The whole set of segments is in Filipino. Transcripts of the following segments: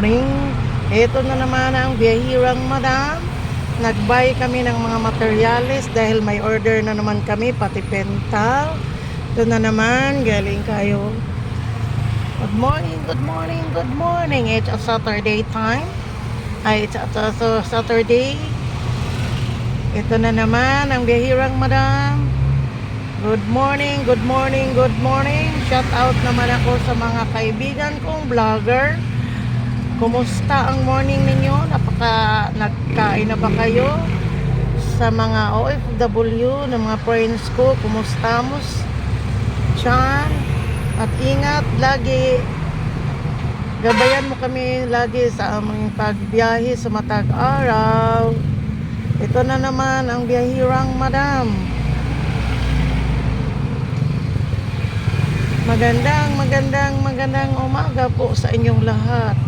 morning. Ito na naman ang biyahirang madam. Nag-buy kami ng mga materyales dahil may order na naman kami, pati pental. Ito na naman, galing kayo. Good morning, good morning, good morning. It's a Saturday time. It's a Saturday. Ito na naman ang biyahirang madam. Good morning, good morning, good morning. Shout out naman ako sa mga kaibigan kong vlogger. Kumusta ang morning ninyo? Nagkain na ba kayo? Sa mga OFW na mga friends ko, kumusta mo? Diyan. At ingat lagi. Gabayan mo kami lagi sa aming pagbiyahe sa matag araw. Ito na naman ang biyahirang madam. Magandang umaga po sa inyong lahat.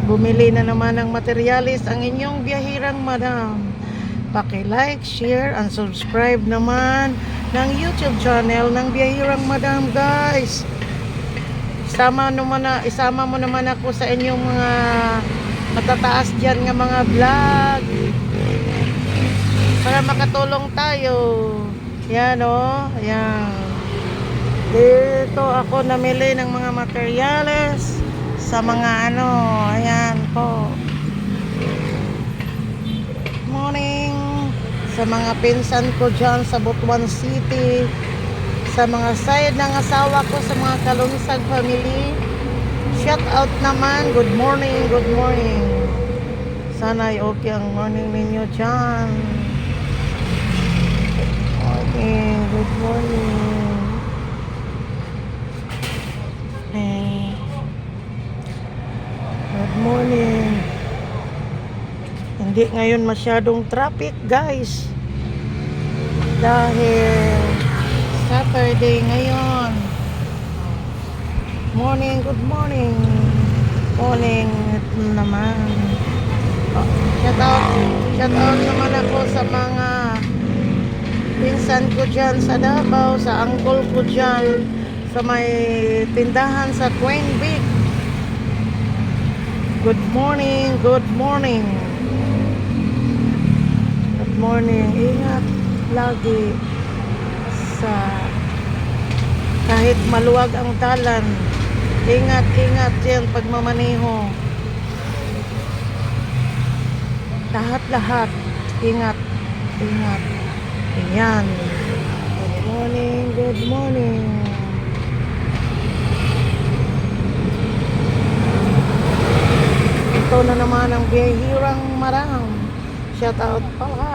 Bumili na naman ng materyales ang inyong biyahirang madam. Paki-like, share, and subscribe naman ng YouTube channel ng biyahirang madam, guys. Isama mo naman ako sa inyong mga matataas dyan nga mga vlog para makatulong tayo. Yan o, yan. Dito ako namili ng mga materyales sa mga ayan po. Morning sa mga pinsan ko dyan sa Butuan City, sa mga side ng asawa ko, sa mga Kalungsag family. Shout out naman, good morning, good morning. Sana ay okay ang morning ninyo dyan. Morning, good morning. Good morning. Hindi ngayon masyadong traffic, guys, dahil Saturday ngayon. Morning, good morning. Morning naman. Shout out naman ako sa mga pinsan ko dyan sa Davao, sa uncle ko dyan sa may tindahan sa Queen Vic. Good morning, good morning. Good morning. Ingat lagi sa kahit maluwag ang dalan. Ingat yan pagmamaneho. Lahat. Ingat. Ayan. Good morning, good morning. Ito na naman ang biyahirang madam. Shout out pala.